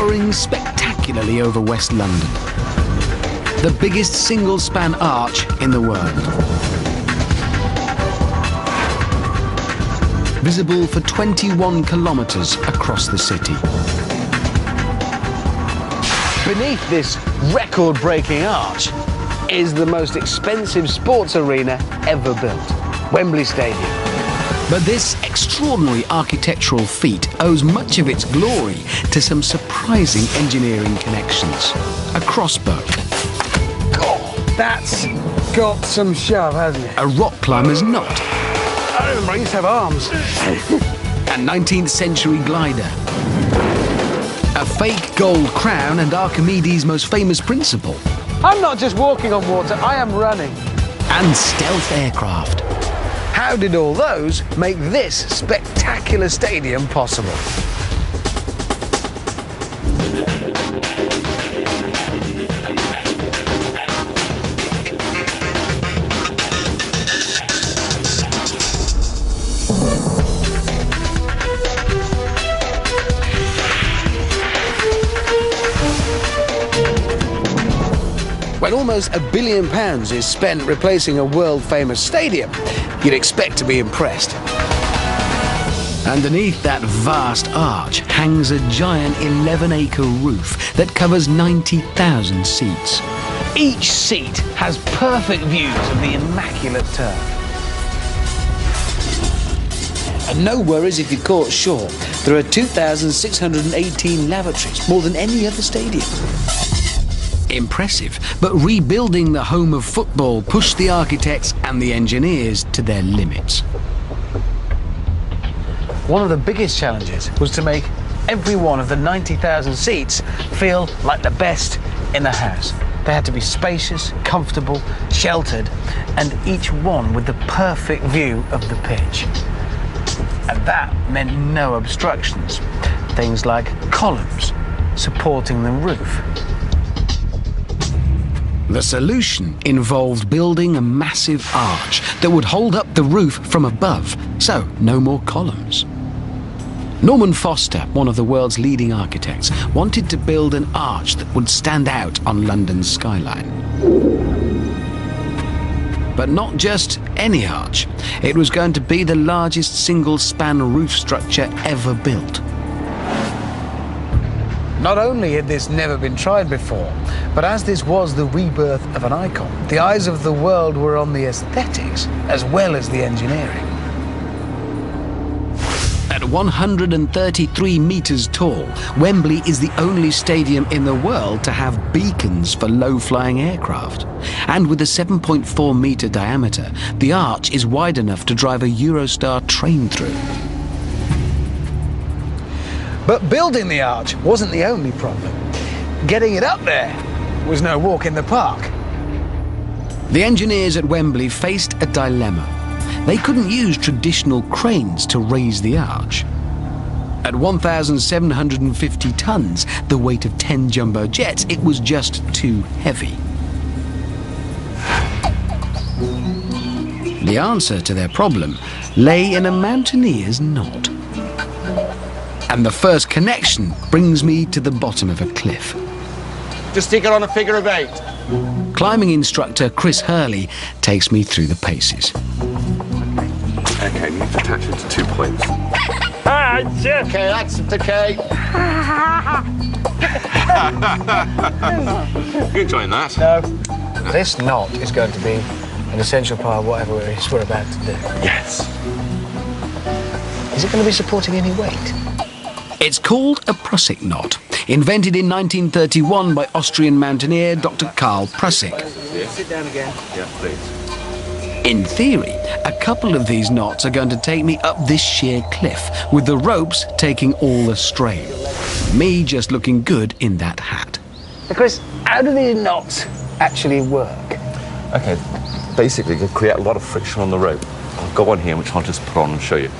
towering spectacularly over West London. The biggest single-span arch in the world. Visible for 21 kilometres across the city. Beneath this record-breaking arch is the most expensive sports arena ever built, Wembley Stadium. But this extraordinary architectural feat owes much of its glory to some surprising engineering connections. A crossbow. God, that's got some shove, hasn't it? A rock climber's knot. I remember I used to have arms. A 19th century glider. A fake gold crown and Archimedes' most famous principle. I'm not just walking on water, I am running. And stealth aircraft. How did all those make this spectacular stadium possible? When almost £1 billion is spent replacing a world-famous stadium, you'd expect to be impressed. Underneath that vast arch hangs a giant 11-acre roof that covers 90,000 seats. Each seat has perfect views of the immaculate turf. And no worries if you're caught short. There are 2,618 lavatories, more than any other stadium. Impressive, but rebuilding the home of football pushed the architects and the engineers to their limits. One of the biggest challenges was to make every one of the 90,000 seats feel like the best in the house. They had to be spacious, comfortable, sheltered, and each one with the perfect view of the pitch. And that meant no obstructions. Things like columns supporting the roof. The solution involved building a massive arch that would hold up the roof from above, so no more columns. Norman Foster, one of the world's leading architects, wanted to build an arch that would stand out on London's skyline. But not just any arch. It was going to be the largest single-span roof structure ever built. Not only had this never been tried before, but as this was the rebirth of an icon, the eyes of the world were on the aesthetics as well as the engineering. At 133 metres tall, Wembley is the only stadium in the world to have beacons for low-flying aircraft. And with a 7.4-metre diameter, the arch is wide enough to drive a Eurostar train through. But building the arch wasn't the only problem. Getting it up there was no walk in the park. The engineers at Wembley faced a dilemma. They couldn't use traditional cranes to raise the arch. At 1,750 tons, the weight of 10 jumbo jets, it was just too heavy. The answer to their problem lay in a mountaineer's knot. And the first connection brings me to the bottom of a cliff. Just stick it on a figure of 8. Climbing instructor Chris Hurley takes me through the paces. Okay, you need to attach it to 2 points. Okay, that's okay. You enjoying that? No. This knot is going to be an essential part of whatever it is we're about to do. Yes. Is it going to be supporting any weight? It's called a Prusik knot, invented in 1931 by Austrian mountaineer Dr. Karl Prusik. Sit down again. Yeah, please. In theory, a couple of these knots are going to take me up this sheer cliff, with the ropes taking all the strain. Me just looking good in that hat. Chris, how do these knots actually work? Okay, basically you create a lot of friction on the rope. I've got one here which I'll just put on and show you.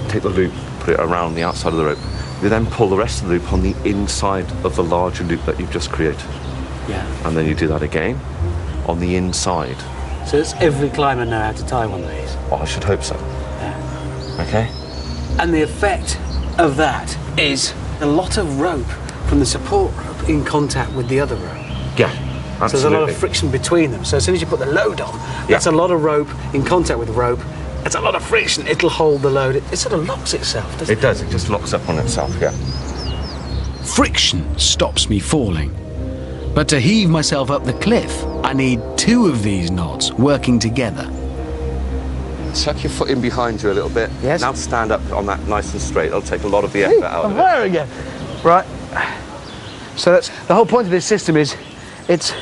Take the loop, put it around the outside of the rope. You then pull the rest of the loop on the inside of the larger loop that you've just created. Yeah. And then you do that again on the inside. So does every climber know how to tie one of these? Well, I should hope so. Yeah. Okay? And the effect of that is a lot of rope from the support rope in contact with the other rope. Yeah, So there's a lot of friction between them. So as soon as you put the load on, that's a lot of rope in contact with the rope. It's a lot of friction. It'll hold the load. It sort of locks itself, doesn't it? It does. It just locks up on itself, yeah. Friction stops me falling. But to heave myself up the cliff, I need 2 of these knots working together. Tuck your foot in behind you a little bit. Yes. Now stand up on that nice and straight. It'll take a lot of the effort out of I'm it. there again. Right. So that's the whole point of this system is it's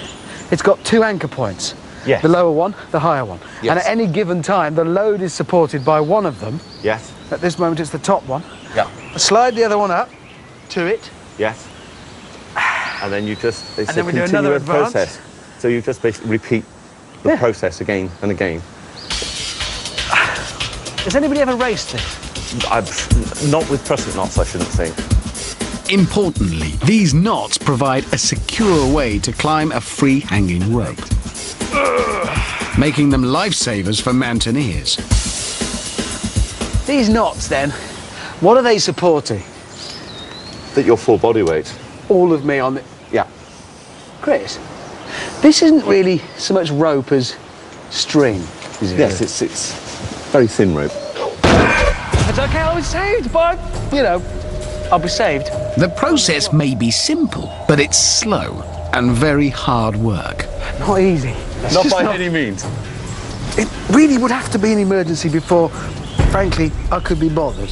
got 2 anchor points. Yes. The lower one, the higher one. Yes. And at any given time, the load is supported by one of them. Yes. At this moment, it's the top one. Yeah. Slide the other one up to it. Yes. And then you just, it's And then a we do another continuous advance. process. So you just basically repeat the process again and again. Has anybody ever raced this? Not with prusik knots, I shouldn't think. Importantly, these knots provide a secure way to climb a free hanging rope, making them lifesavers for mountaineers. These knots, then, what are they supporting? That your full body weight. All of me on the... Yeah. Chris, this isn't really so much rope as string, is it? Yes, it's very thin rope. It's okay, I was saved, but, you know, I'll be saved. The process may be simple, but it's slow and very hard work. Not easy. Not by any means. It really would have to be an emergency before, frankly, I could be bothered.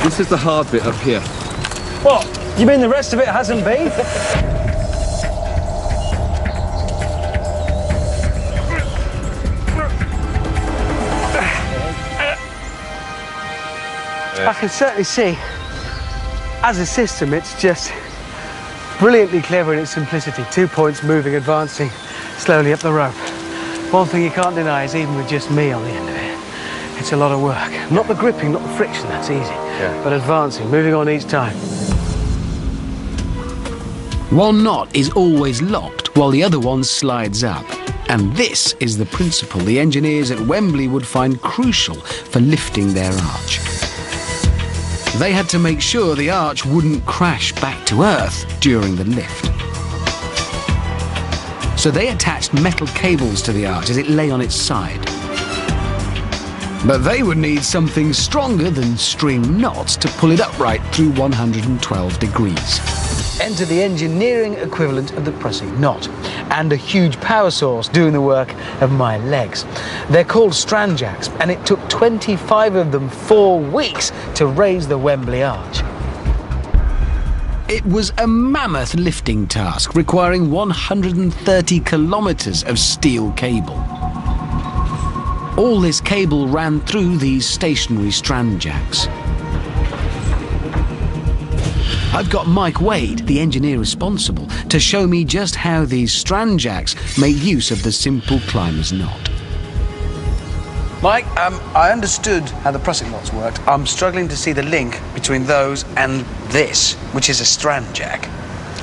This is the hard bit up here. What? You mean the rest of it hasn't been? I can certainly see, as a system, it's just brilliantly clever in its simplicity. 2 points, moving, advancing slowly up the rope. One thing you can't deny is even with just me on the end of it, it's a lot of work. Not the gripping, not the friction, that's easy. Yeah. But advancing, moving on each time. One knot is always locked while the other one slides up. And this is the principle the engineers at Wembley would find crucial for lifting their arch. They had to make sure the arch wouldn't crash back to Earth during the lift. So they attached metal cables to the arch as it lay on its side. But they would need something stronger than string knots to pull it upright through 112 degrees. Enter the engineering equivalent of the prusik knot and a huge power source doing the work of my legs. They're called strand jacks, and it took 25 of them 4 weeks to raise the Wembley arch. It was a mammoth lifting task requiring 130 kilometers of steel cable. All this cable ran through these stationary strand jacks. I've got Mike Wade, the engineer responsible, to show me just how these strand jacks make use of the simple climber's knot. Mike, I understood how the prusik knots worked. I'm struggling to see the link between those and this, which is a strand jack.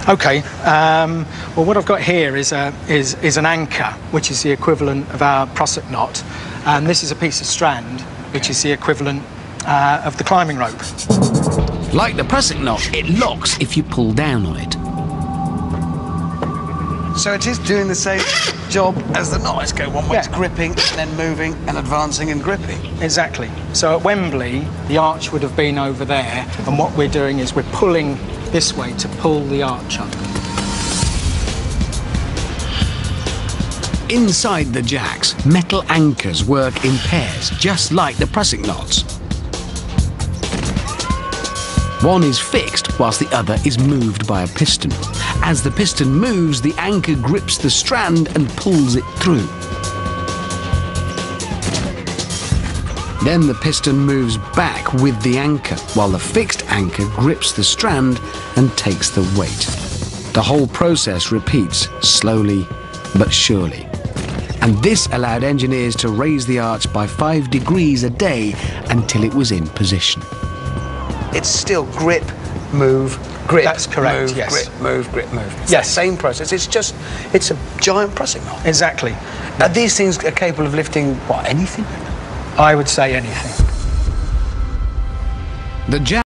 Okay. Well, what I've got here is an anchor, which is the equivalent of our prusik knot, and this is a piece of strand, which is the equivalent of the climbing rope. Like the prusik knot, it locks if you pull down on it. So it is doing the same job as the knot. It's going one way, it's gripping, and then moving and advancing and gripping. Exactly. So at Wembley, the arch would have been over there, and what we're doing is we're pulling this way to pull the arch up. Inside the jacks, metal anchors work in pairs, just like the prusik knots. One is fixed whilst the other is moved by a piston. As the piston moves, the anchor grips the strand and pulls it through. Then the piston moves back with the anchor, while the fixed anchor grips the strand and takes the weight. The whole process repeats slowly but surely. And this allowed engineers to raise the arch by 5 degrees a day until it was in position. It's still grip, move, grip. That's correct, move, yes. grip, move, grip, move. It's Yes. the same process. It's a giant prusik knot. Exactly. Now, these things are capable of lifting, what, anything? I would say anything. The